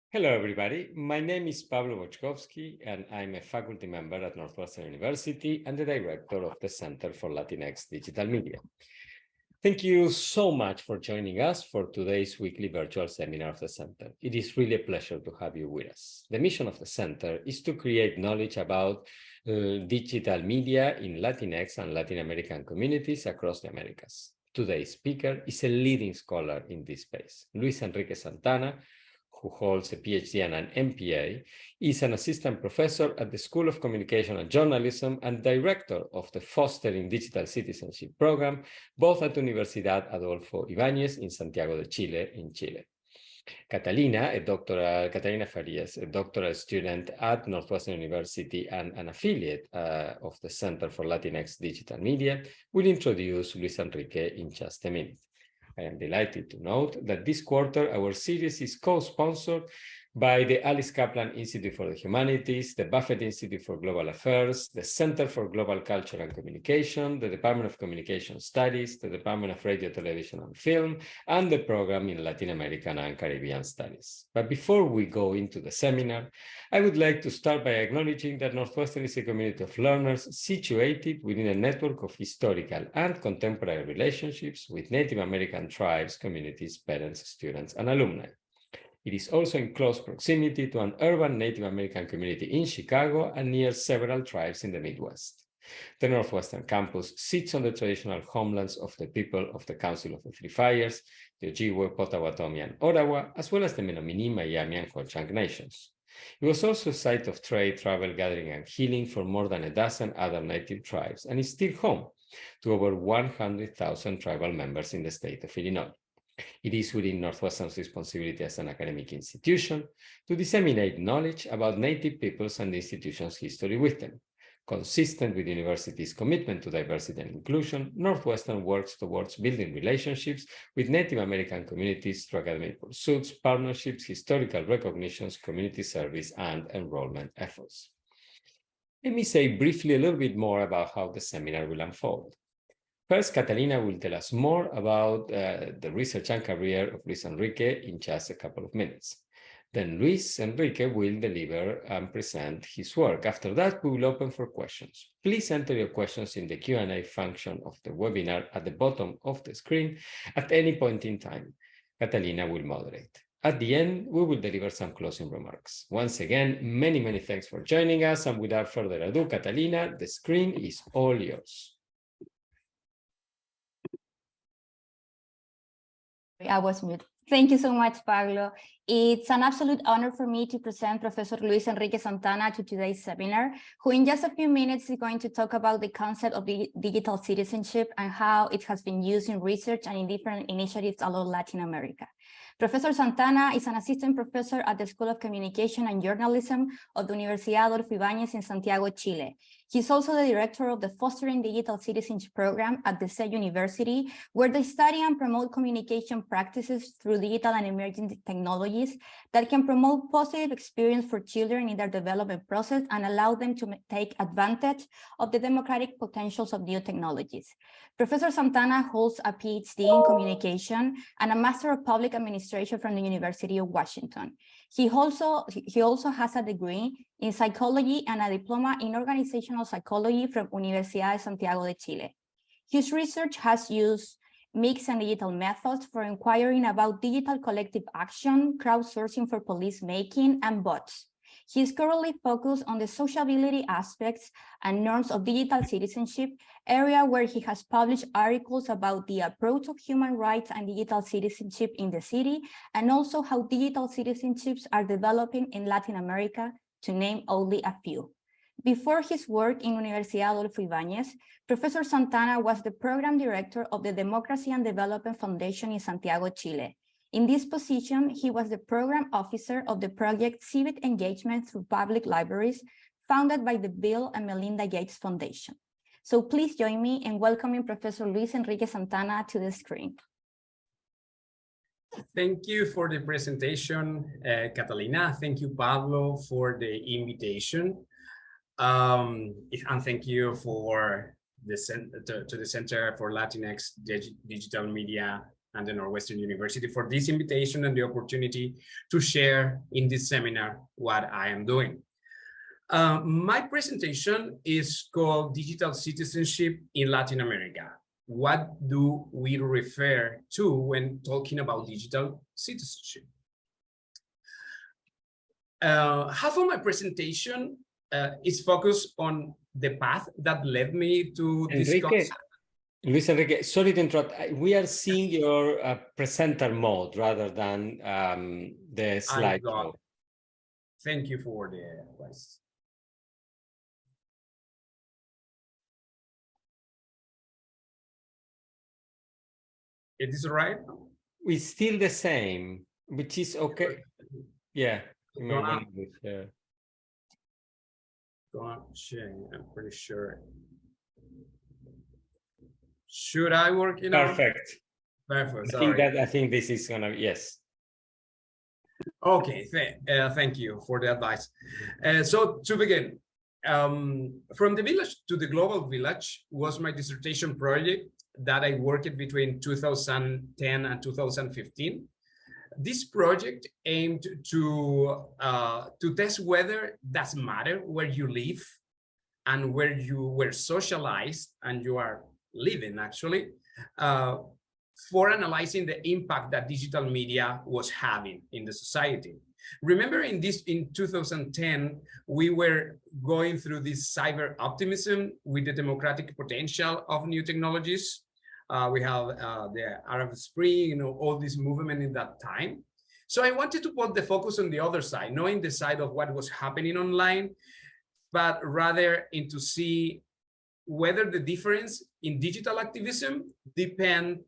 Hello, everybody. My name is Pablo Boczkowski, and I'm a faculty member at Northwestern University and the director of the Center for Latinx Digital Media. Thank you so much for joining us for today's weekly virtual seminar of the Center. It is really a pleasure to have you with us. The mission of the Center is to create knowledge about digital media in Latinx and Latin American communities across the Americas. Today's speaker is a leading scholar in this space. Luis Enrique Santana, who holds a PhD and an MPA, is an assistant professor at the School of Communication and Journalism and director of the Fostering Digital Citizenship program, both at Universidad Adolfo Ibáñez in Santiago de Chile, in Chile. Catalina Farias, a doctoral student at Northwestern University and an affiliate of the Center for Latinx Digital Media, will introduce Luis Enrique in just a minute. I am delighted to note that this quarter, our series is co-sponsored by the Alice Kaplan Institute for the Humanities, the Buffett Institute for Global Affairs, the Center for Global Culture and Communication, the Department of Communication Studies, the Department of Radio, Television, and Film, and the Program in Latin American and Caribbean Studies. But before we go into the seminar, I would like to start by acknowledging that Northwestern is a community of learners situated within a network of historical and contemporary relationships with Native American tribes, communities, parents, students, and alumni. It is also in close proximity to an urban Native American community in Chicago and near several tribes in the Midwest. The Northwestern campus sits on the traditional homelands of the people of the Council of the Three Fires, the Ojibwe, Potawatomi, and Ottawa, as well as the Menominee, Miami, and Ho-Chunk nations. It was also a site of trade, travel, gathering, and healing for more than a dozen other native tribes, and is still home to over 100,000 tribal members in the state of Illinois. It is within Northwestern's responsibility as an academic institution to disseminate knowledge about Native peoples and the institution's history with them. Consistent with the university's commitment to diversity and inclusion, Northwestern works towards building relationships with Native American communities through academic pursuits, partnerships, historical recognitions, community service, and enrollment efforts. Let me say briefly a little bit more about how the seminar will unfold. First, Catalina will tell us more about the research and career of Luis Enrique in just a couple of minutes. Then Luis Enrique will deliver and present his work. After that, we will open for questions. Please enter your questions in the Q&A function of the webinar at the bottom of the screen at any point in time. Catalina will moderate. At the end, we will deliver some closing remarks. Once again, many, many thanks for joining us. And without further ado, Catalina, the screen is all yours. I was mute. Thank you so much, Pablo. It's an absolute honor for me to present Professor Luis Enrique Santana to today's seminar, who in just a few minutes is going to talk about the concept of digital citizenship and how it has been used in research and in different initiatives all over Latin America. Professor Santana is an assistant professor at the School of Communication and Journalism of the Universidad Adolfo Ibáñez in Santiago, Chile. He's also the director of the Fostering Digital Citizenship program at the same university, where they study and promote communication practices through digital and emerging technologies that can promote positive experience for children in their development process and allow them to take advantage of the democratic potentials of new technologies. Professor Santana holds a PhD in communication and a Master of Public Administration from the University of Washington. He also has a degree in psychology and a diploma in organizational psychology from Universidad de Santiago de Chile. His research has used mixed and digital methods for inquiring about digital collective action, crowdsourcing for police making, and bots. He is currently focused on the sociability aspects and norms of digital citizenship, area where he has published articles about the approach of human rights and digital citizenship in the city, and also how digital citizenships are developing in Latin America, to name only a few. Before his work in Universidad Adolfo Ibáñez, Professor Santana was the program director of the Democracy and Development Foundation in Santiago, Chile. In this position, he was the program officer of the project Civic Engagement Through Public Libraries, founded by the Bill and Melinda Gates Foundation. So please join me in welcoming Professor Luis Enrique Santana to the screen. Thank you for the presentation, Catalina. Thank you, Pablo, for the invitation. And thank you for the Center for Latinx Digital Media and the Northwestern University for this invitation and the opportunity to share in this seminar what I am doing. My presentation is called Digital Citizenship in Latin America. What do we refer to when talking about digital citizenship? Half of my presentation is focused on the path that led me to this concept. Luis Enrique, sorry to interrupt. We are seeing your presenter mode rather than the slide. Thank you for the advice. It is right? It's still the same, which is okay. Yeah. Go on, sharing, I'm pretty sure. Should I work in? Perfect. Perfect. I think this is gonna be, yes. Okay, thank you for the advice. So to begin, from the village to the global village was my dissertation project that I worked between 2010 and 2015. This project aimed to test whether doesn't matter where you live and where you were socialized and you are living actually, for analyzing the impact that digital media was having in the society. Remember in 2010, we were going through this cyber optimism with the democratic potential of new technologies. We have the Arab Spring, all this movement in that time. So I wanted to put the focus on the other side, not in the side of what was happening online, but rather into see whether the difference in digital activism depend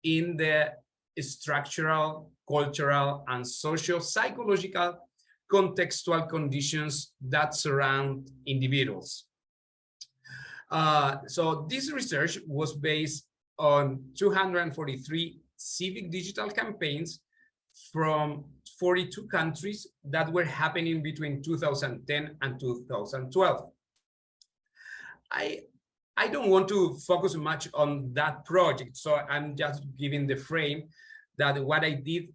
in the structural, cultural, and socio-psychological contextual conditions that surround individuals. So this research was based on 243 civic digital campaigns from 42 countries that were happening between 2010 and 2012. I don't want to focus much on that project, so I'm just giving the frame that what I did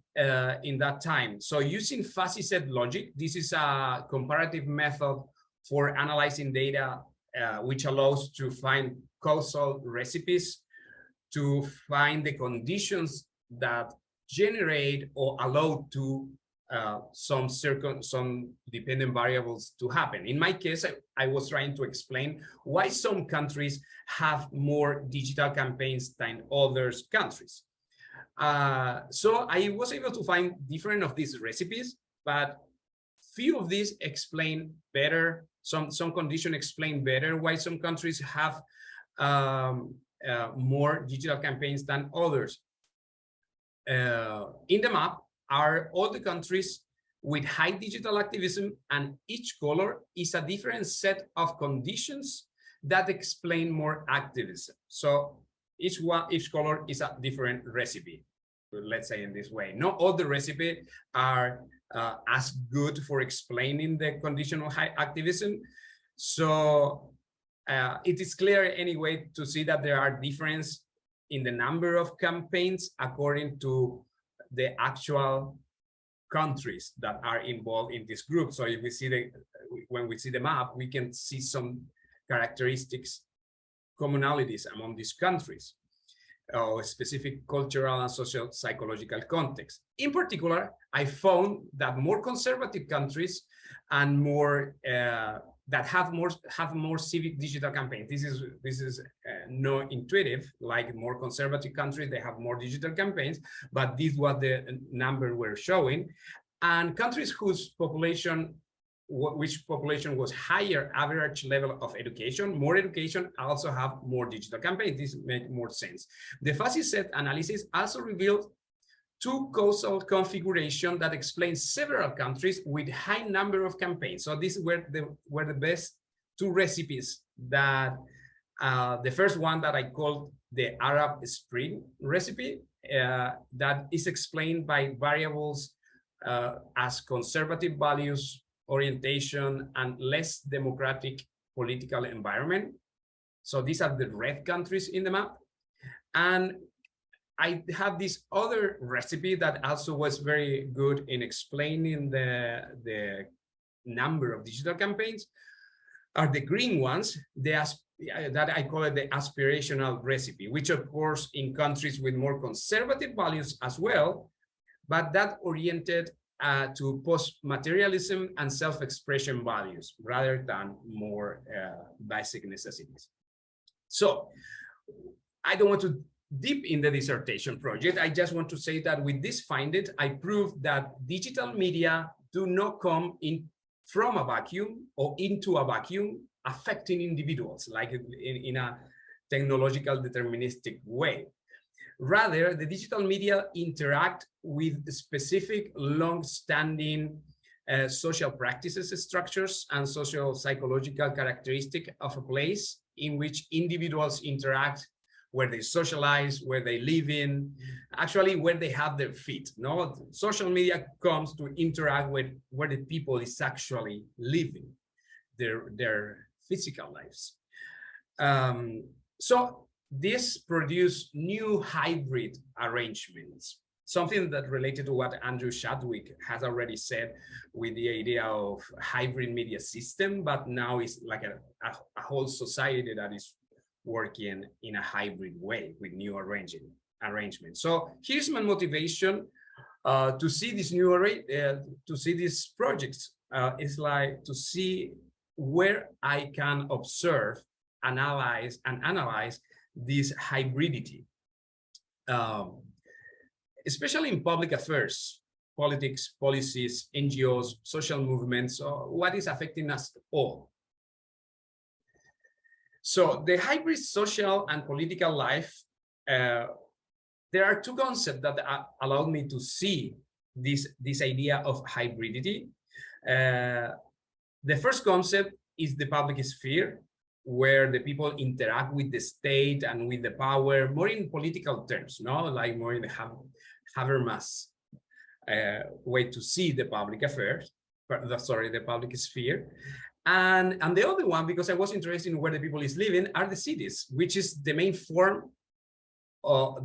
in that time. So using fuzzy set logic, this is a comparative method for analyzing data, which allows to find causal recipes, to find the conditions that generate or allow to some dependent variables to happen. In my case, I was trying to explain why some countries have more digital campaigns than others countries. So I was able to find different of these recipes, but few of these explain better, some conditions explain better why some countries have more digital campaigns than others. In the map are all the countries with high digital activism, and each color is a different set of conditions that explain more activism. So each color is a different recipe, let's say in this way. Not all the recipes are as good for explaining the conditional high activism. So it is clear anyway to see that there are differences in the number of campaigns according to the actual countries that are involved in this group. So if we see when we see the map, we can see some characteristics, commonalities among these countries, or specific cultural and social psychological context. In particular, I found that more conservative countries and more that have more civic digital campaigns. This is not intuitive. Like more conservative countries, they have more digital campaigns, but this was the number we're showing. And countries whose population, which population was higher average level of education, more education, also have more digital campaigns. This makes more sense. The fuzzy set analysis also revealed two causal configuration that explains several countries with high number of campaigns. So these were the best two recipes that the first one that I called the Arab Spring recipe, that is explained by variables as conservative values, orientation, and less democratic political environment. So these are the red countries in the map. And I have this other recipe that also was very good in explaining the number of digital campaigns, are the green ones, that I call it the aspirational recipe, which of course in countries with more conservative values as well, but that oriented to post-materialism and self-expression values rather than more basic necessities. So I don't want to deep in the dissertation project. I just want to say that with this finding, I proved that digital media do not come in from a vacuum or into a vacuum, affecting individuals like in a technological deterministic way. Rather, the digital media interact with specific long-standing social practices, structures, and social psychological characteristics of a place in which individuals interact, where they socialize, where they live in, actually where they have their feet. No, social media comes to interact with where the people is actually living their physical lives. So this produced new hybrid arrangements, something that related to what Andrew Chadwick has already said with the idea of hybrid media system, but now it's like a whole society that is working in a hybrid way with new arrangements. So here's my motivation to see this new to see these projects. Is like to see where I can observe, analyze this hybridity, especially in public affairs, politics, policies, NGOs, social movements, what is affecting us all. So the hybrid social and political life, there are two concepts that allowed me to see this idea of hybridity. The first concept is the public sphere, where the people interact with the state and with the power, more in political terms, no, like more in the Habermas way to see the public affairs, the public sphere. And the other one, because I was interested in where the people is living, are the cities, which is the main form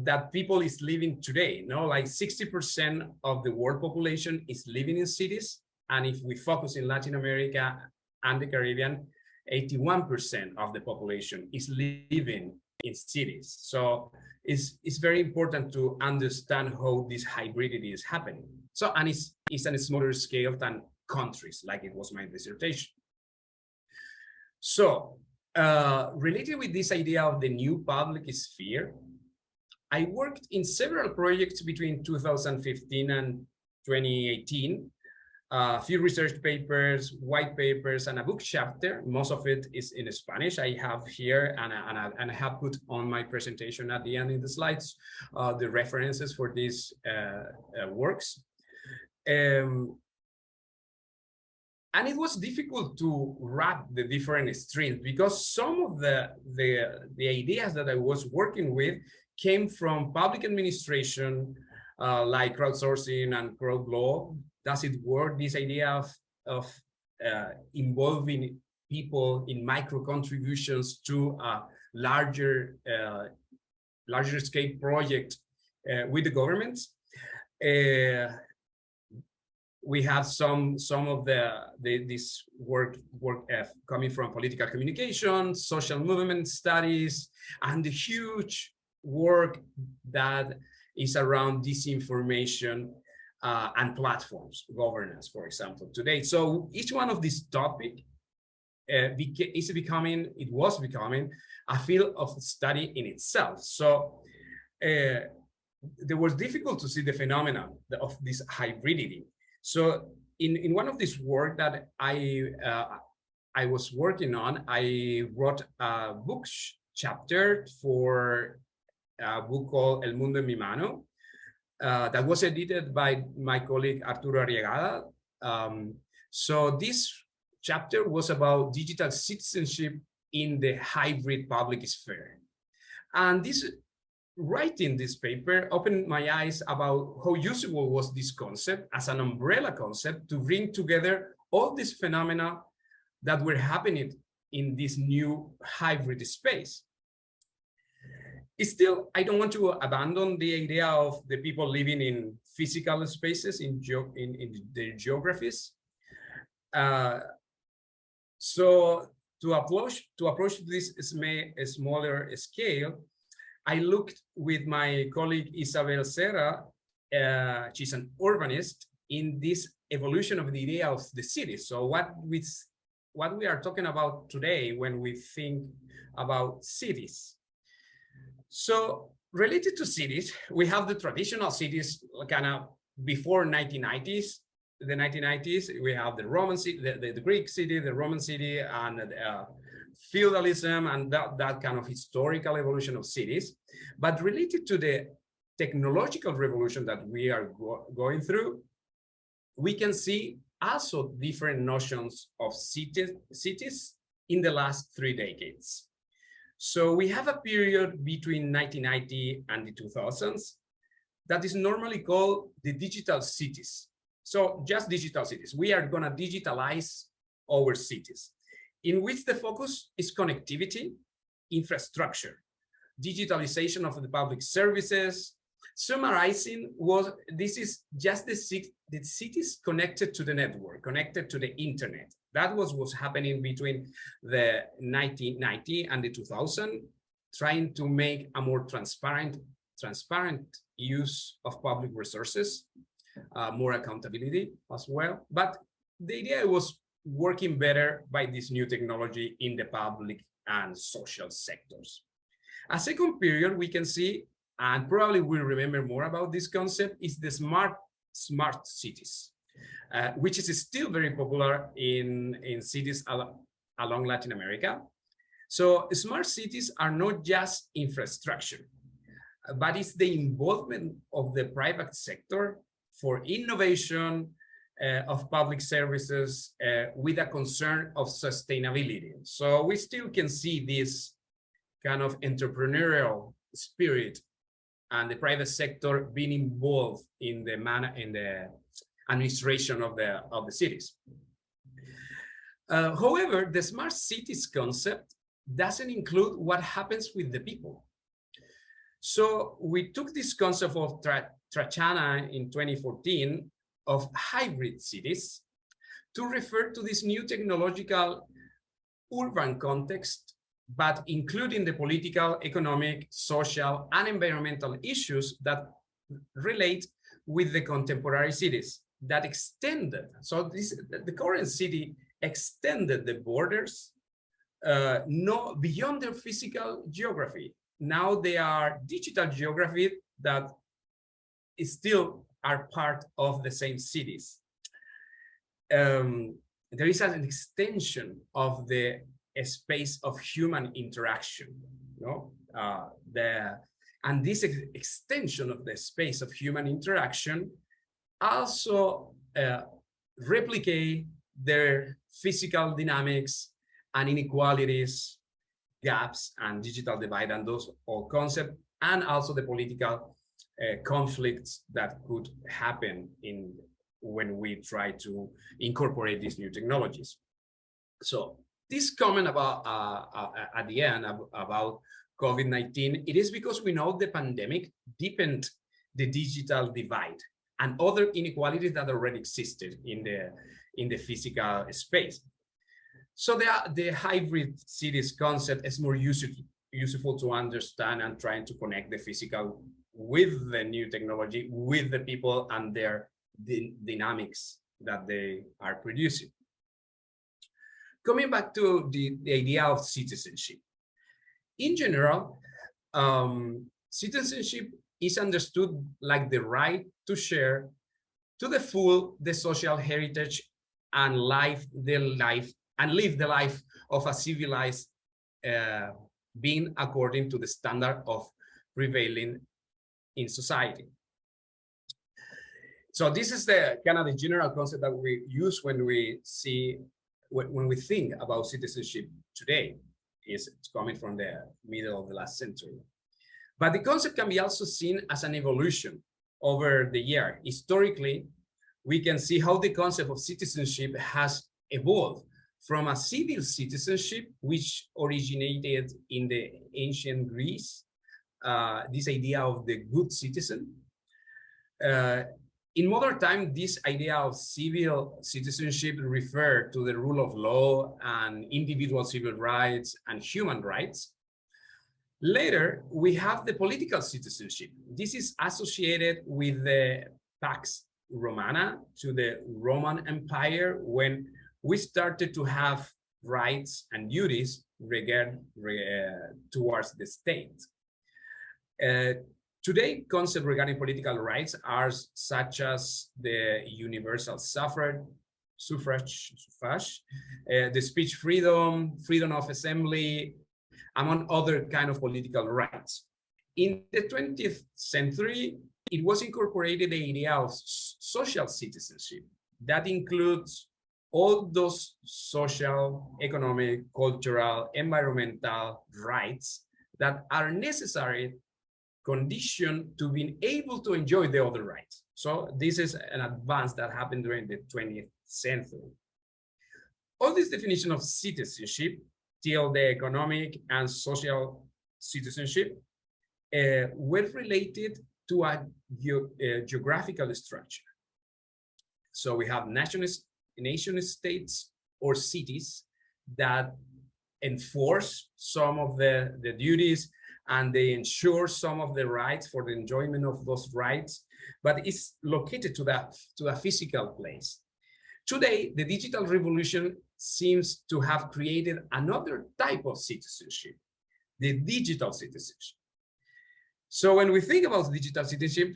that people is living today. No, like 60% of the world population is living in cities. And if we focus in Latin America and the Caribbean, 81% of the population is living in cities. So it's very important to understand how this hybridity is happening. So, and it's on a smaller scale than countries, like it was my dissertation. So related with this idea of the new public sphere, I worked in several projects between 2015 and 2018, a few research papers, white papers, and a book chapter. Most of it is in Spanish. I have here, and I have put on my presentation at the end in the slides, the references for these works. And it was difficult to wrap the different streams because some of the ideas that I was working with came from public administration, like crowdsourcing and crowd law. Does it work? This idea of involving people in micro contributions to a larger scale project with the governments. We have some of this work coming from political communication, social movement studies, and the huge work that is around disinformation and platforms governance, for example, today. So each one of these topics was becoming a field of study in itself. So it was difficult to see the phenomenon of this hybridity. So in one of these work that I was working on, I wrote a book chapter for a book called El Mundo en Mi Mano, that was edited by my colleague Arturo Arriagada. So this chapter was about digital citizenship in the hybrid public sphere. And writing this paper opened my eyes about how useful was this concept as an umbrella concept to bring together all these phenomena that were happening in this new hybrid space. Still, I don't want to abandon the idea of the people living in physical spaces, in their geographies. So to approach this smaller scale, I looked with my colleague Isabel Serra, she's an urbanist, in this evolution of the idea of the city. So what we are talking about today when we think about cities. So related to cities, we have the traditional cities kind of before 1990s. The 1990s, we have the Roman city, the Greek city, the Roman city, and feudalism, and that kind of historical evolution of cities. But related to the technological revolution that we are going through, we can see also different notions of cities in the last 3 decades. So we have a period between 1990 and the 2000s that is normally called the digital cities. So just digital cities. We are going to digitalize our cities, in which the focus is connectivity, infrastructure, digitalization of the public services. Summarizing, this is just the cities connected to the network, connected to the internet. That was what's happening between the 1990 and the 2000, trying to make a more transparent use of public resources, more accountability as well. But the idea was working better by this new technology in the public and social sectors. A second period we can see, and probably we'll remember more about this concept, is the smart cities, which is still very popular in cities along Latin America. So smart cities are not just infrastructure, but it's the involvement of the private sector for innovation of public services with a concern of sustainability. So we still can see this kind of entrepreneurial spirit and the private sector being involved in the administration of the cities. However, the smart cities concept doesn't include what happens with the people. So we took this concept of Trachana in 2014 of hybrid cities to refer to this new technological urban context, but including the political, economic, social, and environmental issues that relate with the contemporary cities that extended. So the current city extended the borders beyond their physical geography. Now they are digital geography that still are part of the same cities. There is an extension of the space of human interaction, and this extension of the space of human interaction also replicate their physical dynamics and inequalities, gaps, and digital divide, and those all concepts, and also the political conflicts that could happen when we try to incorporate these new technologies. So this comment about at the end about COVID-19, it is because we know the pandemic deepened the digital divide and other inequalities that already existed in the physical space. So the hybrid cities concept is more useful to understand and trying to connect the physical with the new technology, with the people and their dynamics that they are producing. Coming back to the idea of citizenship. In general, citizenship is understood like the right to share to the full the social heritage and live the life of a civilized being according to the standard of prevailing in society. So this is the kind of the general concept that we use when we think about citizenship today. It's coming from the middle of the last century. But the concept can be also seen as an evolution over the year. Historically, we can see how the concept of citizenship has evolved from a civil citizenship, which originated in the ancient Greece, this idea of the good citizen. In modern time, this idea of civil citizenship referred to the rule of law and individual civil rights and human rights. Later, we have the political citizenship. This is associated with the Pax Romana to the Roman Empire, when we started to have rights and duties towards the state. Today, concepts regarding political rights are such as the universal suffrage, the speech freedom, freedom of assembly, among other kind of political rights. In the 20th century, it was incorporated the idea of social citizenship. That includes all those social, economic, cultural, environmental rights that are necessary condition to being able to enjoy the other rights. So this is an advance that happened during the 20th century. All this definition of citizenship, till the economic and social citizenship, were related to a geographical structure. So we have nation states or cities that enforce some of the duties, and they ensure some of the rights for the enjoyment of those rights, but it's located to a physical place. Today, the digital revolution seems to have created another type of citizenship, the digital citizenship. So when we think about digital citizenship,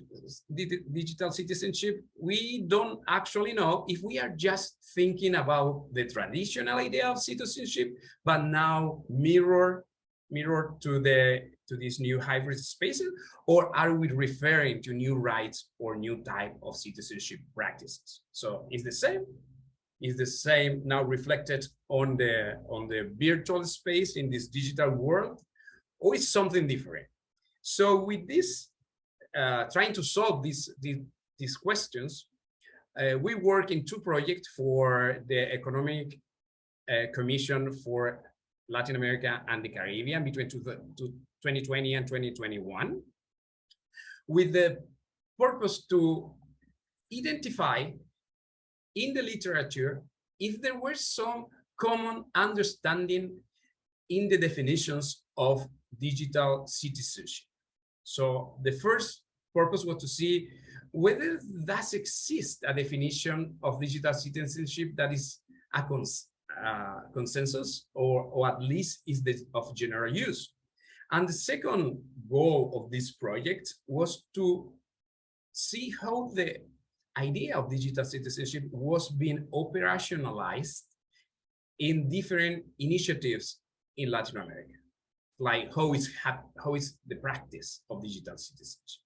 we don't actually know if we are just thinking about the traditional idea of citizenship, but now mirror to these new hybrid spaces, or are we referring to new rights or new type of citizenship practices? So it's the same. Is the same now reflected on the virtual space in this digital world, or is something different? So with this, trying to solve these questions, we work in two projects for the Economic Commission for Latin America and the Caribbean between 2020 and 2021, with the purpose to identify in the literature if there were some common understanding in the definitions of digital citizenship. So the first purpose was to see whether does exist a definition of digital citizenship that is a consensus, or at least is of general use. And the second goal of this project was to see how the idea of digital citizenship was being operationalized in different initiatives in Latin America, like how is the practice of digital citizenship.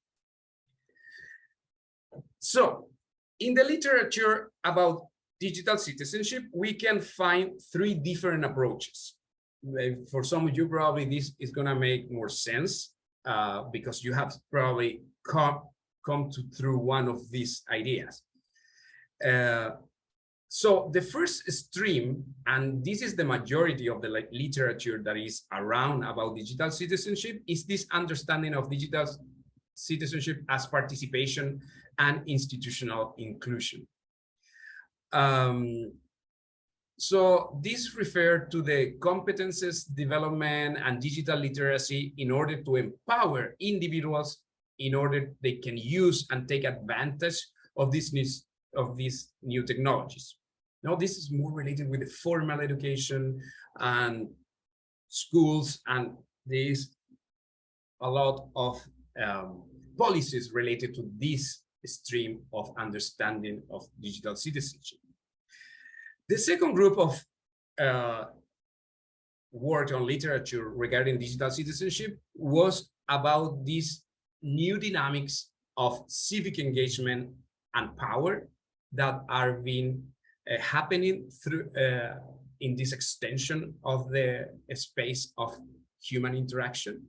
So in the literature about digital citizenship, we can find three different approaches. For some of you, probably this is going to make more sense because you have probably come through one of these ideas. So the first stream, and this is the majority of the literature that is around about digital citizenship, is this understanding of digital citizenship as participation and institutional inclusion. So this refers to the competences development and digital literacy in order to empower individuals in order they can use and take advantage of these new technologies. Now, this is more related with the formal education and schools, and there is a lot of policies related to this stream of understanding of digital citizenship. The second group of work on literature regarding digital citizenship was about these new dynamics of civic engagement and power that are being happening through in this extension of the space of human interaction.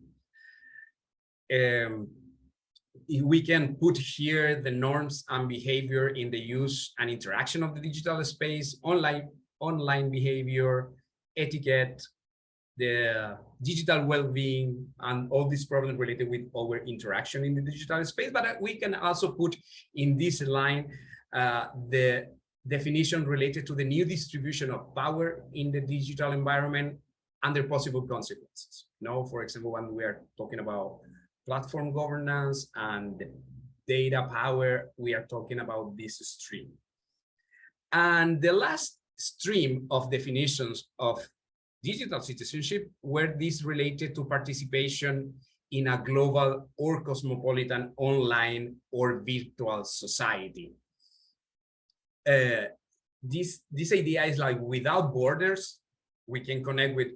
We can put here the norms and behavior in the use and interaction of the digital space, online behavior, etiquette, the digital well-being, and all these problems related with our interaction in the digital space. But we can also put in this line the definition related to the new distribution of power in the digital environment and their possible consequences. For example, when we are talking about platform governance and data power, we are talking about this stream. And the last stream of definitions of digital citizenship were these related to participation in a global or cosmopolitan online or virtual society. This idea is like without borders, we can connect with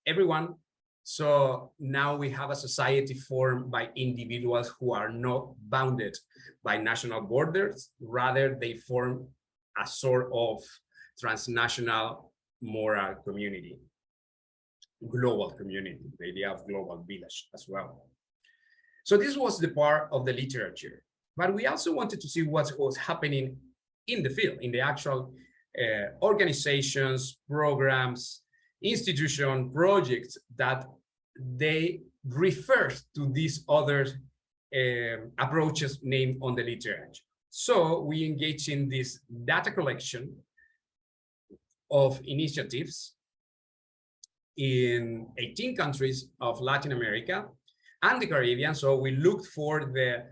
everyone. So now we have a society formed by individuals who are not bounded by national borders. Rather, they form a sort of transnational moral community, global community, the idea of global village as well. So this was the part of the literature, but we also wanted to see what was happening in the field, in the actual organizations, programs, institution, projects that they refer to these other approaches named on the literature. So we engage in this data collection of initiatives in 18 countries of Latin America and the Caribbean. So we looked for the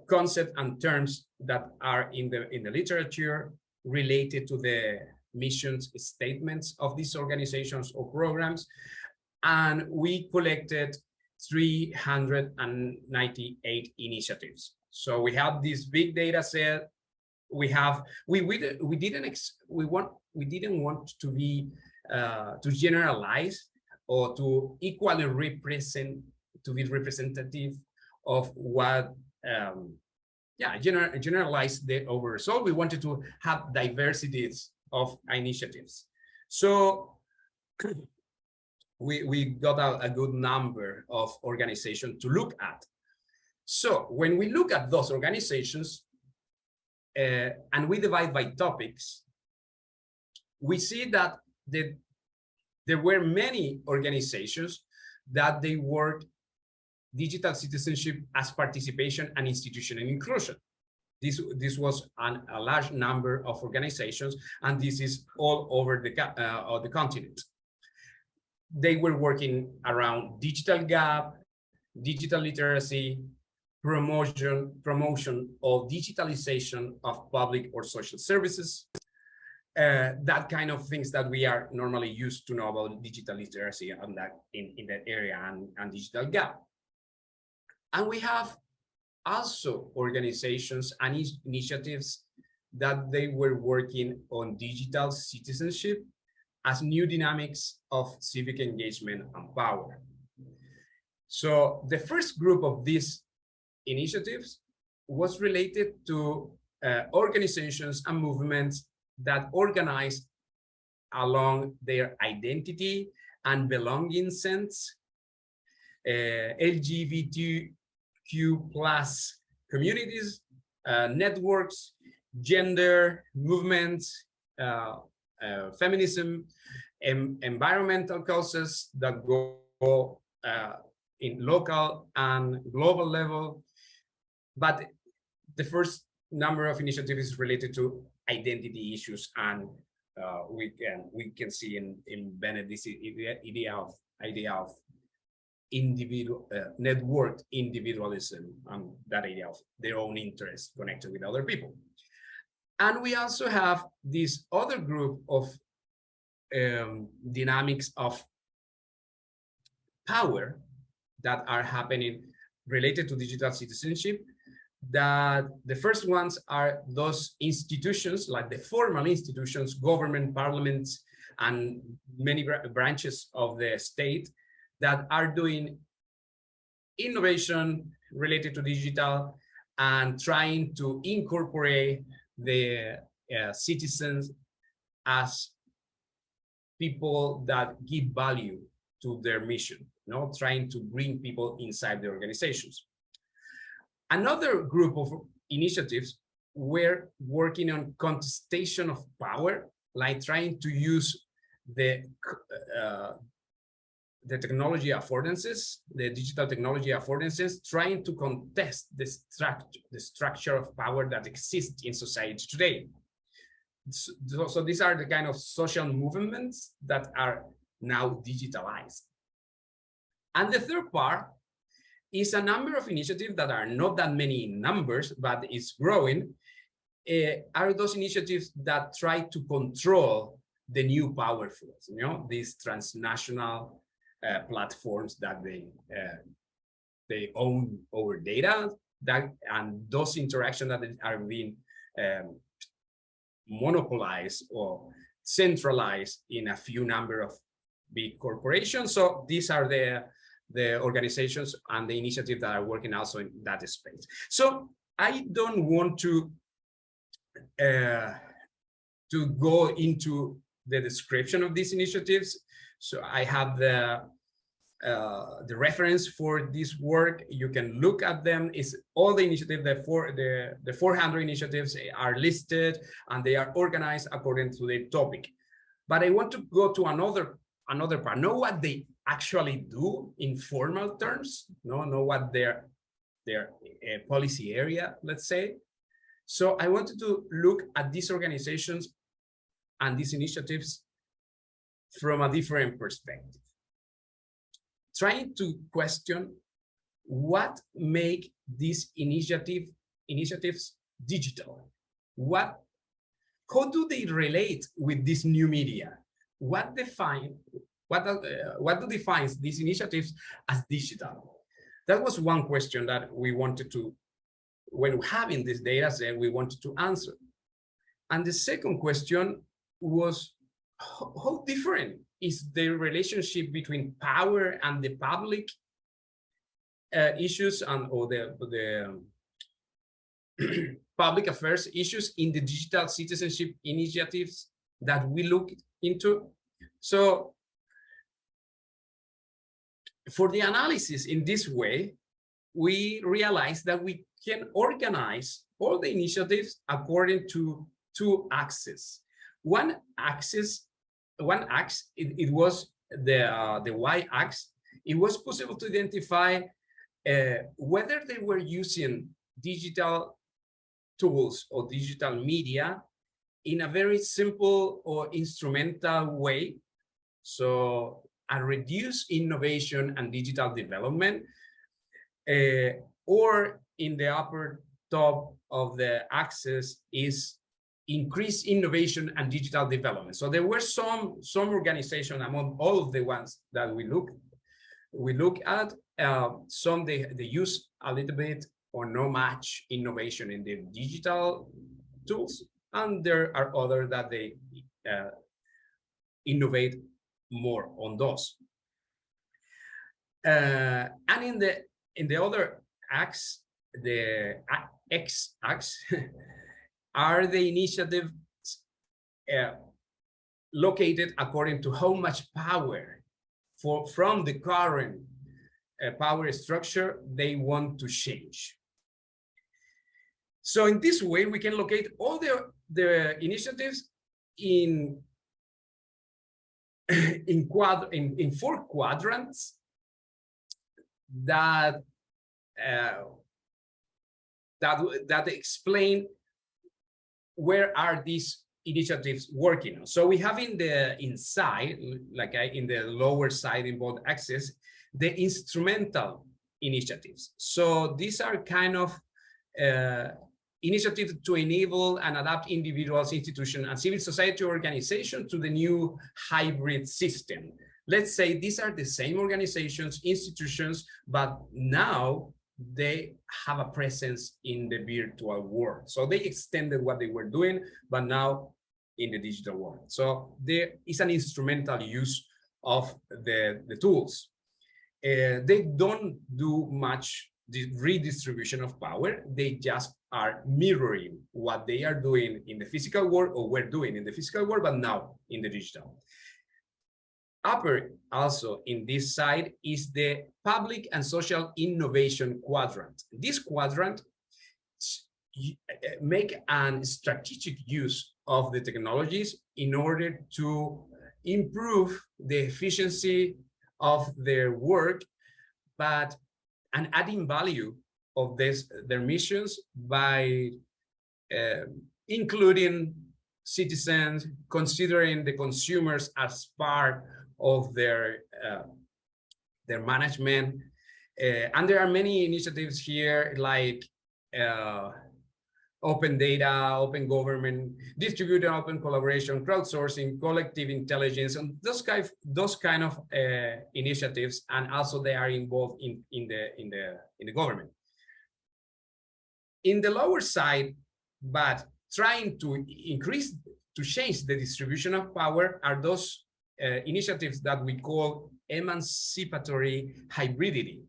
concept and terms that are in the literature related to the missions statements of these organizations or programs. And we collected 398 initiatives. So we have this big data set. We didn't want to be to generalize or to equally be representative of what generalize the over result. We wanted to have diversities of initiatives. So we got a good number of organizations to look at. So when we look at those organizations and we divide by topics, we see that there were many organizations that they work digital citizenship as participation and institutional inclusion. This was a large number of organizations, and this is all over the continent. They were working around digital gap, digital literacy, promotion of digitalization of public or social services, that kind of things that we are normally used to know about digital literacy and that in that area and digital gap. And we have also organizations and initiatives that they were working on digital citizenship as new dynamics of civic engagement and power. So the first group of these initiatives was related to organizations and movements that organized along their identity and belonging sense, LGBTQ+ communities, networks, gender movements, feminism, environmental causes that go in local and global level. But the first number of initiatives is related to identity issues, and we can see in Bennett this idea of individual networked individualism and that idea of their own interest connected with other people. And we also have this other group of dynamics of power that are happening related to digital citizenship, that the first ones are those institutions, like the formal institutions, government, parliaments, and many branches of the state that are doing innovation related to digital and trying to incorporate the citizens as people that give value to their mission, trying to bring people inside the organizations. Another group of initiatives were working on contestation of power, like trying to use the the technology affordances, the digital technology affordances, trying to contest the structure of power that exists in society today. So these are the kind of social movements that are now digitalized. And the third part is a number of initiatives that are not that many in numbers, but it's growing, are those initiatives that try to control the new power flows, these transnational platforms that they own over data, and those interactions that are being monopolized or centralized in a few number of big corporations. So these are the organizations and the initiatives that are working also in that space. So I don't want to go into the description of these initiatives. So I have the reference for this work. You can look at them. It's all the initiatives, the 400 initiatives are listed, and they are organized according to the topic. But I want to go to another part, know what they actually do in formal terms, know what their policy area, let's say. So I wanted to look at these organizations and these initiatives from a different perspective, trying to question what make these initiatives digital. How do they relate with this new media? What defines these initiatives as digital? That was one question that we wanted to, when having this data set, we wanted to answer. And the second question was, how different is the relationship between power and the public issues or the public affairs issues in the digital citizenship initiatives that we look into? So for the analysis in this way, we realized that we can organize all the initiatives according to two axes. One axe, it was the y-axis. It was possible to identify whether they were using digital tools or digital media in a very simple or instrumental way. So a reduced innovation and digital development, or in the upper top of the axis is increased innovation and digital development. So there were some organizations among all of the ones that we look at. Some they use a little bit or no much innovation in the digital tools, and there are others that they innovate more on those. And in the other axis, the x-axis, are the initiatives located according to how much power from the current power structure they want to change. So in this way, we can locate all the initiatives in 4 quadrants that explain where are these initiatives working on. So we have in the inside, like in the lower side in both axes, the instrumental initiatives. So these are kind of initiatives to enable and adapt individuals, institutions, and civil society organizations to the new hybrid system. Let's say these are the same organizations, institutions, but now they have a presence in the virtual world. So they extended what they were doing, but now in the digital world. So there is an instrumental use of the tools. They don't do much redistribution of power. They just are mirroring what they are doing in the physical world, or were doing in the physical world, but now in the digital. Upper also in this side is the public and social innovation quadrant. This quadrant make a strategic use of the technologies in order to improve the efficiency of their work, but an adding value of their missions by including citizens, considering the consumers as part of their management. And there are many initiatives here like open data, open government, distributed open collaboration, crowdsourcing, collective intelligence, and those kind of initiatives, and also they are involved in the government. In the lower side, but trying to change the distribution of power, are those initiatives that we call emancipatory hybridity.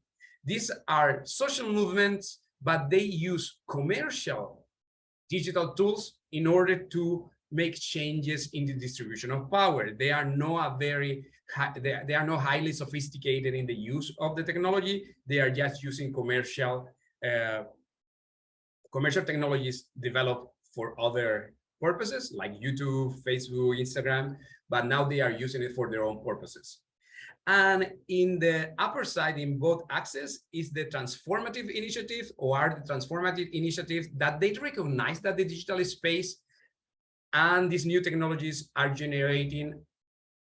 These are social movements, but they use commercial digital tools in order to make changes in the distribution of power. They are not they are not highly sophisticated in the use of the technology. They are just using commercial technologies developed for other purposes like YouTube, Facebook, Instagram, but now they are using it for their own purposes. And in the upper side, in both axes, is the transformative initiative, or are the transformative initiatives that they recognize that the digital space and these new technologies are generating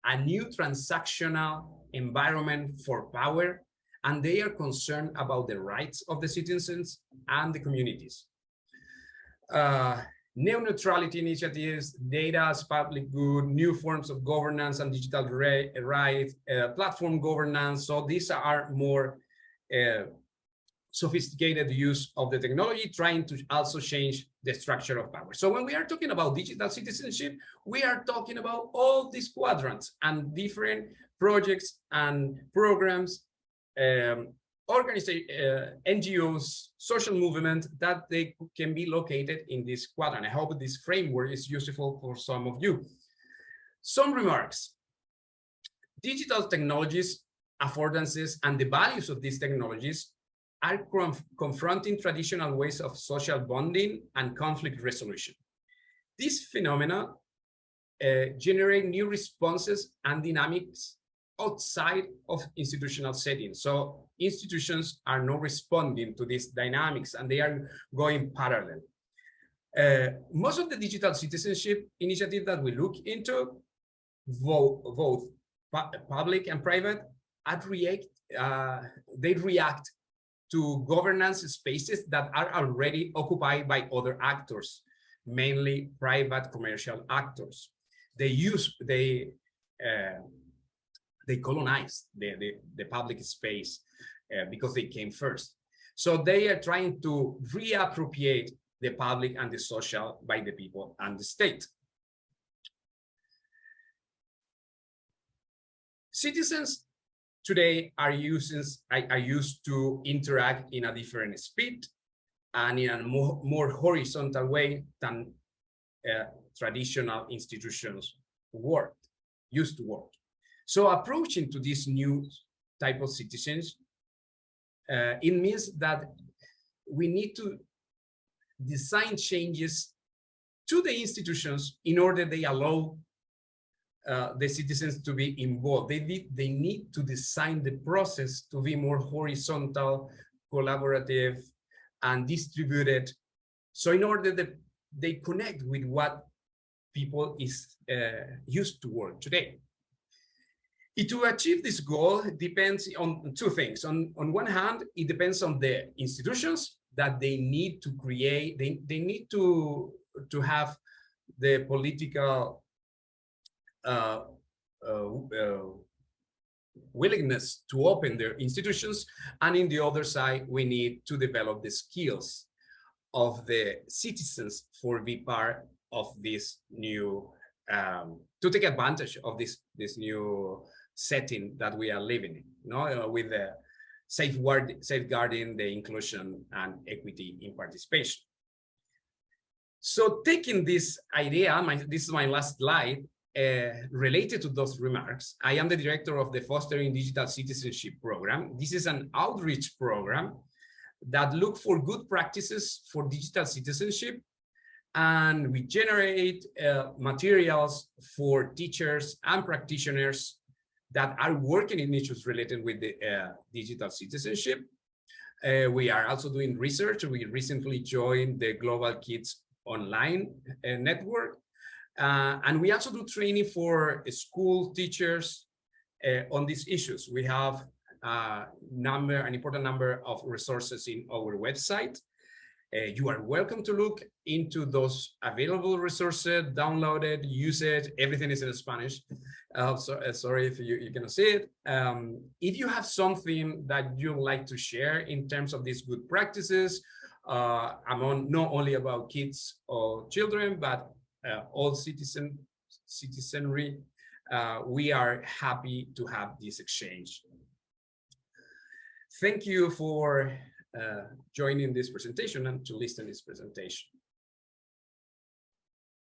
a new transactional environment for power, and they are concerned about the rights of the citizens and the communities. Neutrality initiatives, data as public good, new forms of governance and digital rights, platform governance. So these are more sophisticated use of the technology, trying to also change the structure of power. So when we are talking about digital citizenship, we are talking about all these quadrants and different projects and programs, NGOs, social movements, that they can be located in this quadrant. I hope this framework is useful for some of you. Some remarks. Digital technologies, affordances, and the values of these technologies are confronting traditional ways of social bonding and conflict resolution. These phenomena generate new responses and dynamics outside of institutional settings. So institutions are not responding to these dynamics, and they are going parallel. Most of the digital citizenship initiatives that we look into, both public and private, they react to governance spaces that are already occupied by other actors, mainly private commercial actors. They colonize the public space because they came first. So they are trying to reappropriate the public and the social by the people and the state. Citizens today are used to interact in a different speed and in a more horizontal way than traditional institutions used to work. So approaching to this new type of citizens, it means that we need to design changes to the institutions in order they allow the citizens to be involved. They need to design the process to be more horizontal, collaborative, and distributed. So in order that they connect with what people is used to work today. To achieve this goal, it depends on two things. On one hand, it depends on the institutions that they need to create. They need to have the political willingness to open their institutions. And in the other side, we need to develop the skills of the citizens for be part of this new, to take advantage of this new setting that we are living in, with the safeguarding the inclusion and equity in participation. So taking this idea, this is my last slide, related to those remarks, I am the director of the Fostering Digital Citizenship program. This is an outreach program that looks for good practices for digital citizenship, and we generate materials for teachers and practitioners that are working in issues related with the digital citizenship. We are also doing research. We recently joined the Global Kids Online network. And we also do training for school teachers on these issues. We have an important number of resources in our website. You are welcome to look into those available resources, download it, use it. Everything is in Spanish. Sorry if you cannot see it. If you have something that you'd like to share in terms of these good practices, not only about kids or children, but all citizenry, we are happy to have this exchange. Thank you for joining this presentation and to listen to this presentation.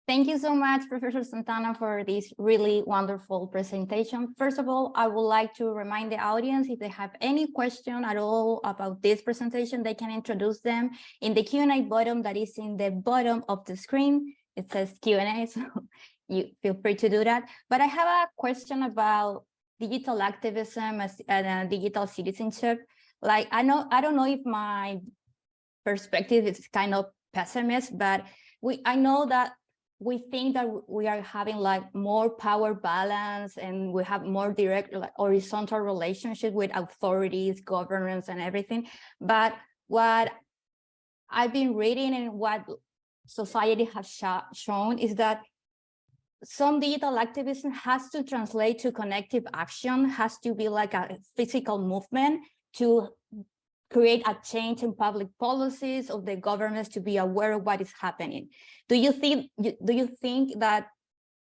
Thank you so much, Professor Santana, for this really wonderful presentation. First of all, I would like to remind the audience, if they have any question at all about this presentation, they can introduce them in the Q&A button that is in the bottom of the screen. It says Q&A, so you feel free to do that. But I have a question about digital activism and digital citizenship. Like, I don't know if my perspective is kind of pessimist, but I know that we think that we are having like more power balance and we have more direct, like, horizontal relationship with authorities, governments, and everything. But what I've been reading and what society has shown is that some digital activism has to translate to connective action, has to be like a physical movement to create a change in public policies of the governments to be aware of what is happening. Do you think that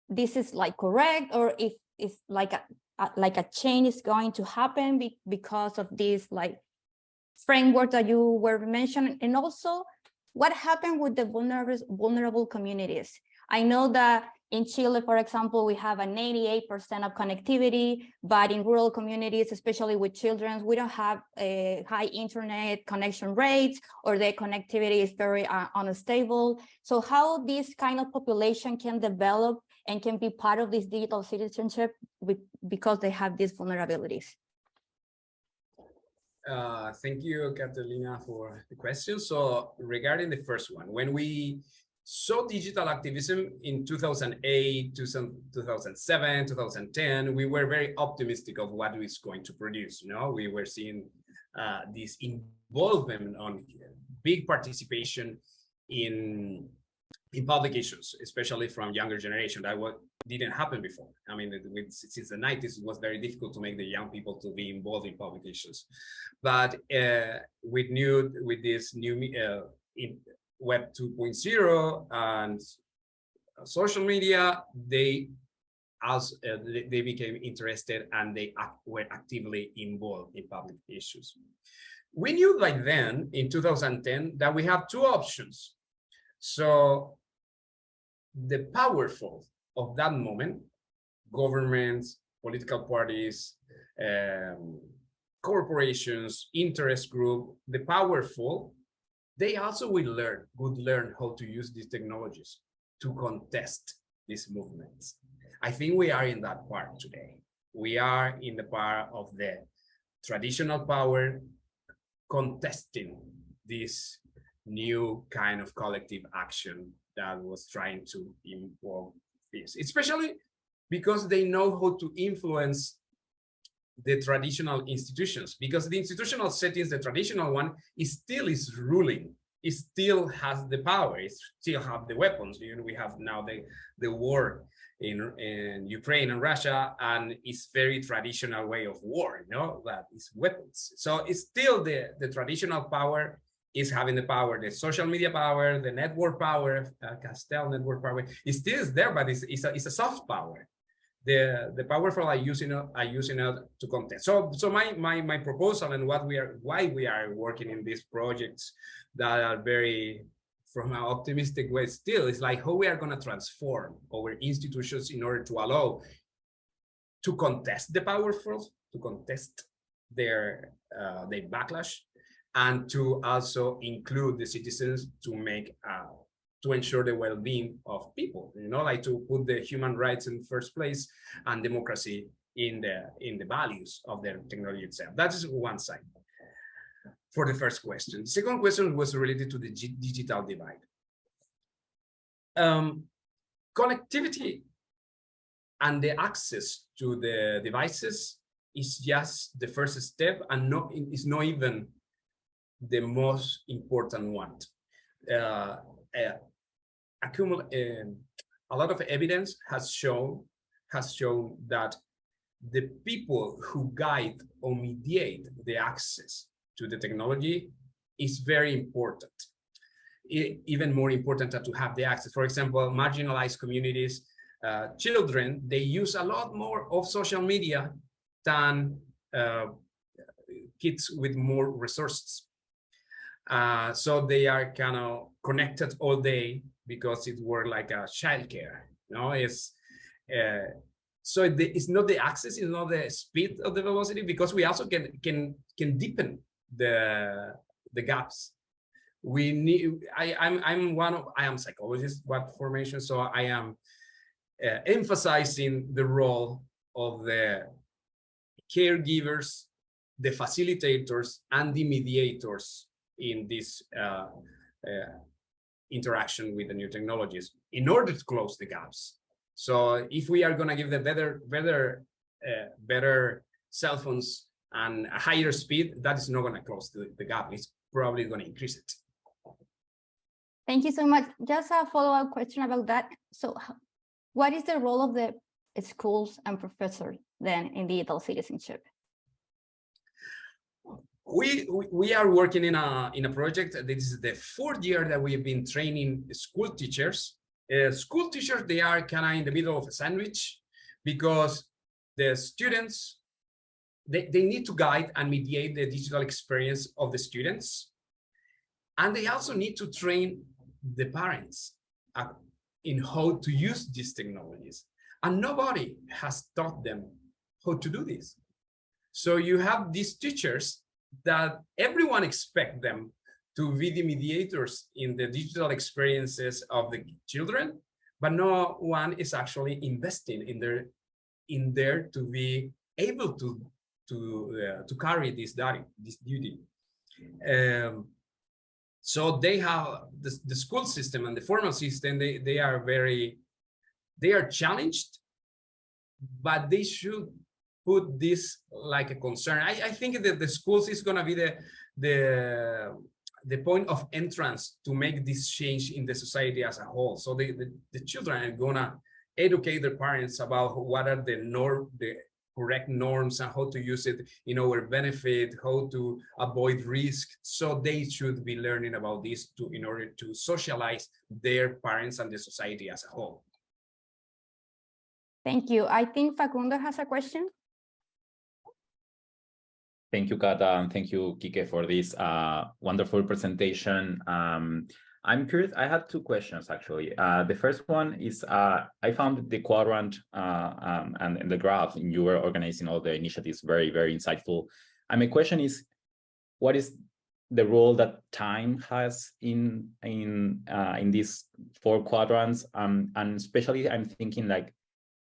this is like correct, or if it's like a change is going to happen because of this like framework that you were mentioning? And also, what happened with the vulnerable communities? I know that in Chile, for example, we have an 88% of connectivity, but in rural communities, especially with children, we don't have high internet connection rates, or the connectivity is very unstable. So how this kind of population can develop and can be part of this digital citizenship because they have these vulnerabilities? Thank you, Catalina, for the question. So regarding the first one, when we saw digital activism in 2008, 2007, 2010, we were very optimistic of what it's going to produce. You know, we were seeing this involvement on big participation in public issues, especially from younger generation. That didn't happen before. I mean, since the 90s, it was very difficult to make the young people to be involved in public issues. But with this new Web 2.0 and social media, they became interested and they were actively involved in public issues. We knew by then, in 2010, that we have two options. So the powerful of that moment, governments, political parties, corporations, interest group, the powerful, they also would learn how to use these technologies to contest these movements. I think we are in that part today. We are in the part of the traditional power contesting this new kind of collective action that was trying to involve this, especially because they know how to influence the traditional institutions, because the institutional settings, the traditional one, is ruling. It still has the power. It still have the weapons. You know, we have now the war in Ukraine and Russia, and it's very traditional way of war. You know, that is weapons. So it's still the traditional power is having the power. The social media power, the network power, Castel network power, it still is there, but it's a soft power. The powerful are using it to contest. So my proposal and why we are working in these projects that are very, from an optimistic way still, is like how we are going to transform our institutions in order to allow to contest the powerful, to contest their backlash, and to also include the citizens to ensure the well-being of people, you know, like to put the human rights in first place and democracy in the values of the technology itself. That is one side for the first question. The second question was related to the digital divide. Connectivity and the access to the devices is just the first step, and is not even the most important one. A lot of evidence has shown that the people who guide or mediate the access to the technology is very important. Even more important than to have the access. For example, marginalized communities, children, they use a lot more of social media than kids with more resources. So they are kind of connected all day because it works like a childcare. You know, so it's not the access, it's not the speed of the velocity, because we also can deepen the gaps. We need. I am psychologist by formation, so I am emphasizing the role of the caregivers, the facilitators, and the mediators in this interaction with the new technologies in order to close the gaps. So if we are going to give the better cell phones and a higher speed, that is not going to close the gap. It's probably going to increase it. Thank you so much. Just a follow-up question about that. So what is the role of the schools and professors then in digital citizenship? We are working in a project. This is the 4th year that we have been training school teachers. School teachers, they are kind of in the middle of a sandwich, because the students, they need to guide and mediate the digital experience of the students. And they also need to train the parents in how to use these technologies. And nobody has taught them how to do this. So you have these teachers that everyone expects them to be the mediators in the digital experiences of the children, but no one is actually investing in there to be able to carry this duty. So they have the school system and the formal system. They are challenged, but they should put this like a concern. I think that the schools is going to be the point of entrance to make this change in the society as a whole. So the children are going to educate their parents about what are the correct norms and how to use it in our benefit, how to avoid risk. So they should be learning about this in order to socialize their parents and the society as a whole. Thank you. I think Facundo has a question. Thank you, Cata, and thank you, Kike, for this wonderful presentation. I'm curious, I had 2 questions, actually. The first one is, I found the quadrant and the graph you were organizing all the initiatives very, very insightful. And my question is, what is the role that time has in these 4 quadrants? And especially, I'm thinking, like,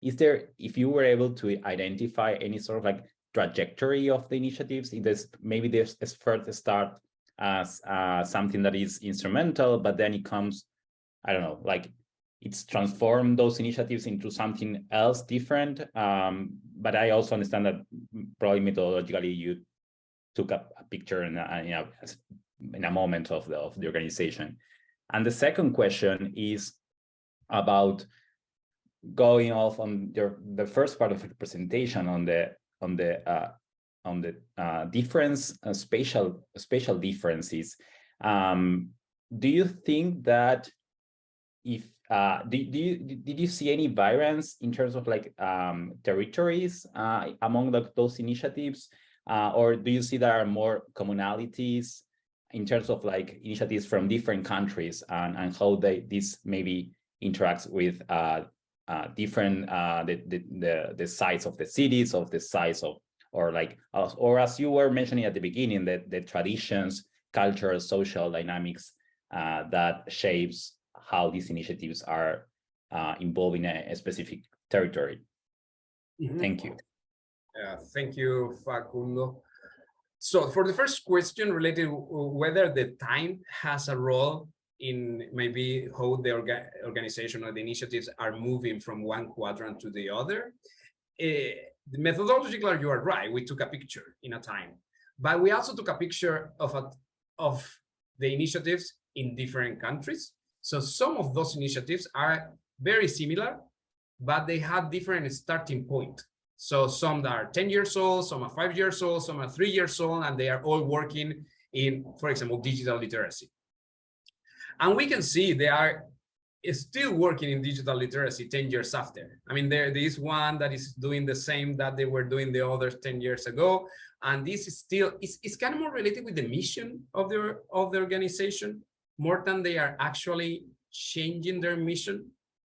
is there, if you were able to identify any sort of like trajectory of the initiatives, maybe there's a first start as something that is instrumental, but then it comes, I don't know, like it's transformed those initiatives into something else different. But I also understand that probably methodologically you took up a picture in a moment of the organization. And the second question is about going off on the first part of the presentation on the difference, spatial differences. Do you think that if did you see any variance in terms of like territories among those initiatives, or do you see there are more commonalities in terms of like initiatives from different countries and how this maybe interacts with different the size of the cities, of the size of, or like, or as you were mentioning at the beginning, the traditions, cultural, social dynamics that shapes how these initiatives are involved in a specific territory. Mm-hmm. Thank you. Thank you, Facundo. So for the first question related to whether the time has a role in maybe how the organization or the initiatives are moving from one quadrant to the other, methodologically, you are right. We took a picture in a time, but we also took a picture of the initiatives in different countries. So some of those initiatives are very similar, but they have different starting point. So some that are 10 years old, some are 5 years old, some are 3 years old, and they are all working in, for example, digital literacy. And we can see they are still working in digital literacy 10 years after. I mean, there is one that is doing the same that they were doing the others 10 years ago. And this is still, it's kind of more related with the mission of the organization, more than they are actually changing their mission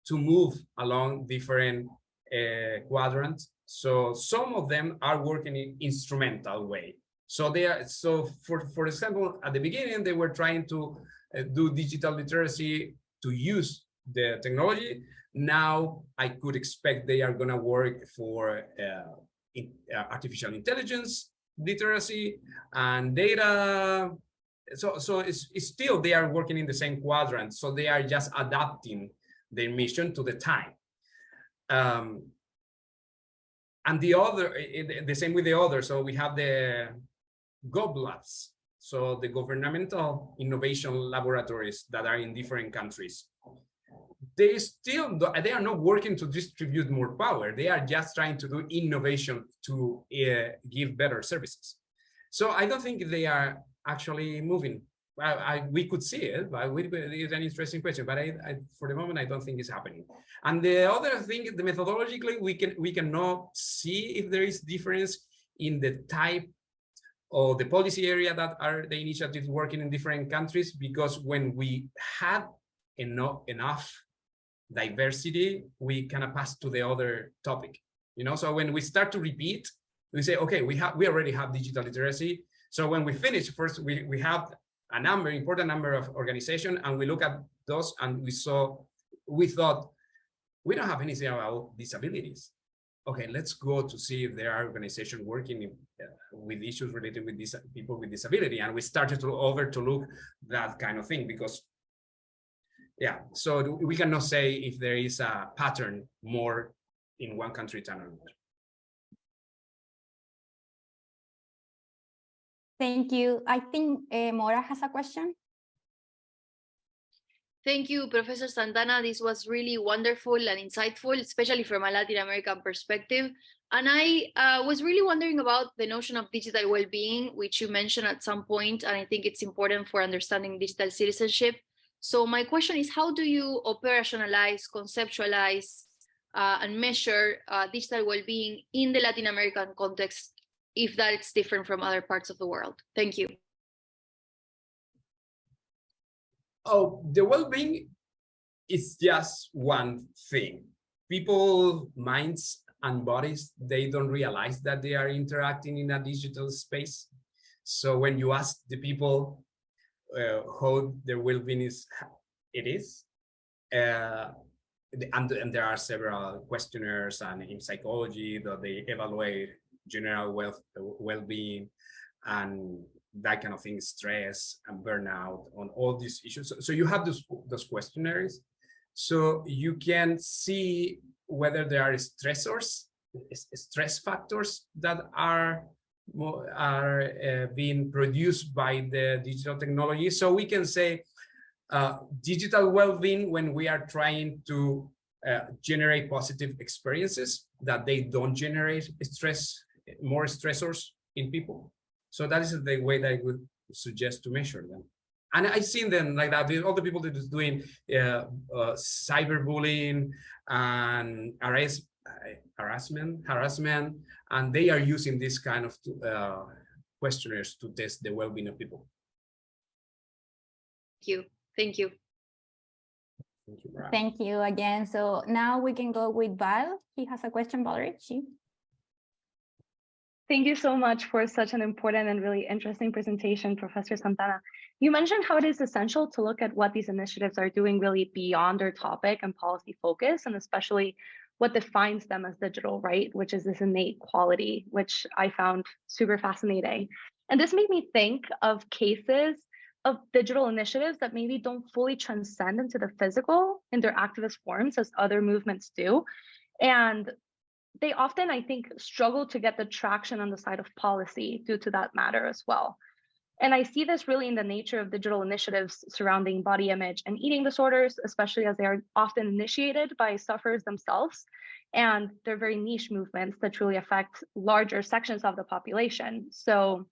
to move along different quadrants. So some of them are working in instrumental way. So they are, so for example, at the beginning, they were trying to do digital literacy to use the technology. Now I could expect they are gonna work for artificial intelligence literacy and data. So it's still, they are working in the same quadrant. So they are just adapting their mission to the time. And the other, the same with the other. So we have the GovLabs, so the governmental innovation laboratories that are in different countries. They are not working to distribute more power. They are just trying to do innovation to give better services. So I don't think they are actually moving. We could see it, but it's an interesting question. But for the moment, I don't think it's happening. And the other thing, the methodologically, we cannot see if there is difference in the type or the policy area that are the initiatives working in different countries, because when we have enough diversity, we kind of pass to the other topic. You know, so when we start to repeat, we say, okay, we already have digital literacy. So when we finish, first we have a important number of organizations, and we look at those, and we thought we don't have anything about disabilities. Okay, let's go to see if there are organizations working with issues related with people with disability, and we started to overlook that kind of thing, because yeah, so we cannot say if there is a pattern more in one country than another. Thank you. I think Mora has a question. Thank you, Professor Santana. This was really wonderful and insightful, especially from a Latin American perspective. And I was really wondering about the notion of digital well-being, which you mentioned at some point, and I think it's important for understanding digital citizenship. So my question is, how do you operationalize, conceptualize, and measure digital well-being in the Latin American context, if that it's different from other parts of the world? Thank you. Oh, the well-being is just one thing. People's minds and bodies, they don't realize that they are interacting in a digital space. So when you ask the people how their well-being is, and there are several questionnaires and in psychology that they evaluate general well-being and that kind of thing, stress and burnout, on all these issues. So you have those questionnaires, so you can see whether there are stress factors that are being produced by the digital technology. So we can say digital well-being when we are trying to generate positive experiences that they don't generate more stressors in people. So that is the way that I would suggest to measure them. And I've seen them like that. All the people that is doing cyberbullying and harassment, and they are using this kind of questionnaires to test the well-being of people. Thank you. Thank you, Brad. Thank you again. So now we can go with Val. He has a question, Valerie. Thank you so much for such an important and really interesting presentation, Professor Santana. You mentioned how it is essential to look at what these initiatives are doing really beyond their topic and policy focus, and especially what defines them as digital, right? Which is this innate quality, which I found super fascinating. And this made me think of cases of digital initiatives that maybe don't fully transcend into the physical in their activist forms as other movements do. And they often, I think, struggle to get the traction on the side of policy due to that matter as well. And I see this really in the nature of digital initiatives surrounding body image and eating disorders, especially as they are often initiated by sufferers themselves. And they're very niche movements that truly affect larger sections of the population. So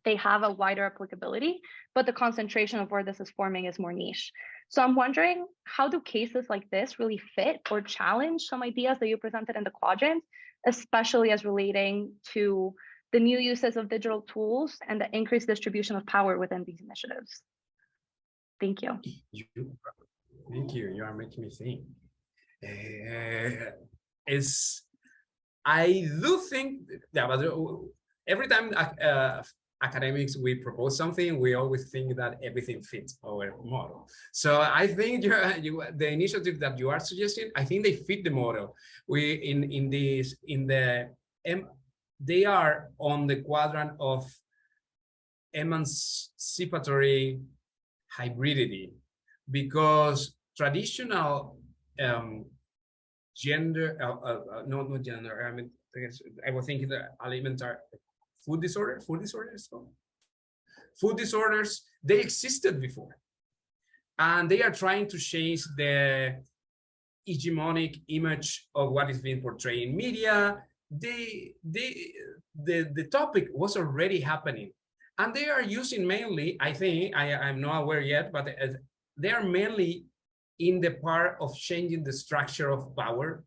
they have a wider applicability, but the concentration of where this is forming is more niche. So I'm wondering, how do cases like this really fit or challenge some ideas that you presented in the quadrant, especially as relating to the new uses of digital tools and the increased distribution of power within these initiatives? Thank you. Thank you. You are making me think. I do think that, but every time academics, we propose something, we always think that everything fits our model. So I think the initiative that you are suggesting, I think they fit the model. They are on the quadrant of emancipatory hybridity, because traditional gender, not gender, I mean, I was thinking the alimentary food disorders, they existed before. And they are trying to change the hegemonic image of what is being portrayed in media. The topic was already happening. And they are using mainly, I think, I'm not aware yet, but they are mainly in the part of changing the structure of power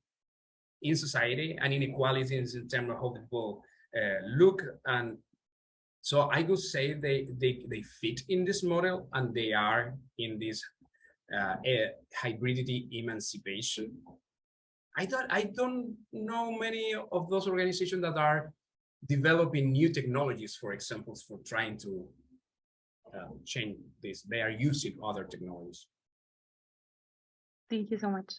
in society and inequalities in terms of how people look. And so I would say they fit in this model, and they are in this hybridity emancipation. I don't know many of those organizations that are developing new technologies, for example, for trying to change this. They are using other technologies. Thank you so much.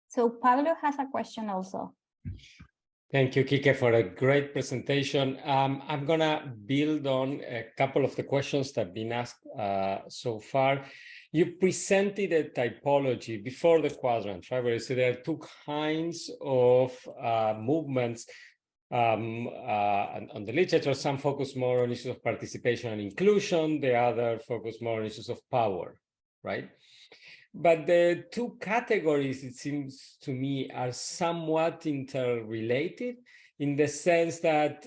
So Pablo has a question also. Thank you, Kike, for a great presentation. I'm gonna build on a couple of the questions that have been asked so far. You presented a typology before the quadrant, right? Where so there are two kinds of movements on the literature. Some focus more on issues of participation and inclusion. The other focus more on issues of power, right? But the two categories, it seems to me, are somewhat interrelated in the sense that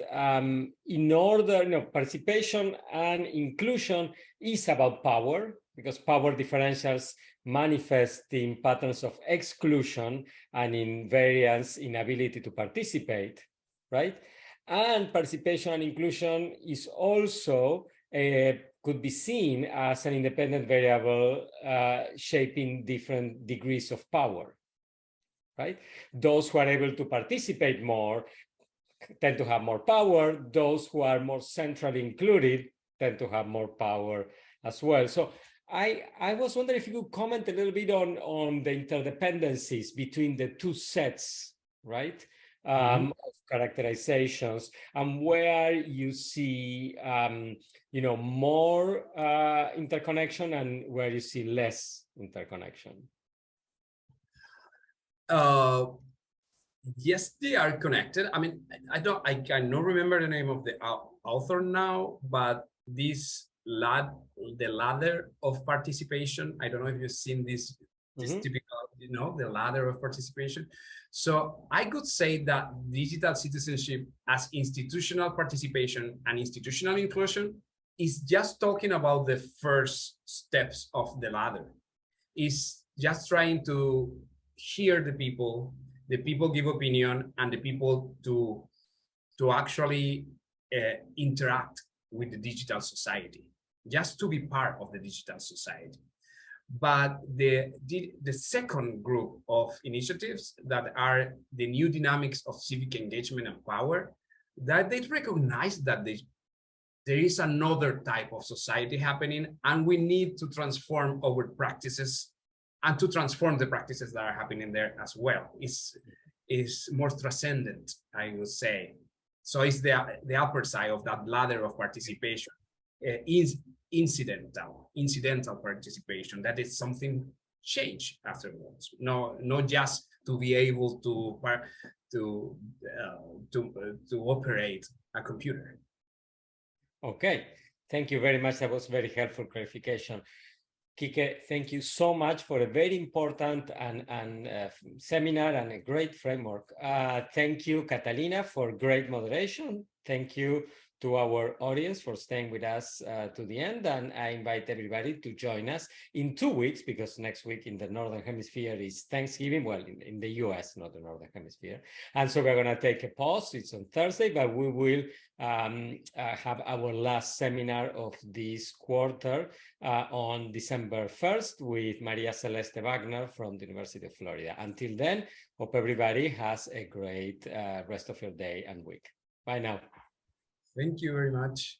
in order, participation and inclusion is about power, because power differentials manifest in patterns of exclusion and in variance in ability to participate, right? And participation and inclusion is also could be seen as an independent variable shaping different degrees of power, right? Those who are able to participate more tend to have more power. Those who are more centrally included tend to have more power as well. So I was wondering if you could comment a little bit on the interdependencies between the two sets, right? Of characterizations, and where you see more interconnection and where you see less interconnection. Yes, they are connected. I mean, I cannot remember the name of the author now, but the ladder of participation, I don't know if you've seen this typical, the ladder of participation. So I could say that digital citizenship as institutional participation and institutional inclusion is just talking about the first steps of the ladder. Is just trying to hear the people give opinion, and the people to actually interact with the digital society, just to be part of the digital society. But the second group of initiatives that are the new dynamics of civic engagement and power, that they recognize that there is another type of society happening, and we need to transform our practices and to transform the practices that are happening there as well. Is more transcendent, I would say. So it's the upper side of that ladder of participation. Is incidental participation, that is something change afterwards. No, not just to be able to operate a computer. Okay, thank you very much. That was very helpful clarification. Kike, thank you so much for a very important and seminar and a great framework. Thank you, Catalina, for great moderation. Thank you to our audience for staying with us to the end. And I invite everybody to join us in 2 weeks, because next week in the Northern Hemisphere is Thanksgiving. Well, in the US, not the Northern Hemisphere. And so we're going to take a pause. It's on Thursday, but we will have our last seminar of this quarter on December 1st with Maria Celeste Wagner from the University of Florida. Until then, hope everybody has a great rest of your day and week. Bye now. Thank you very much.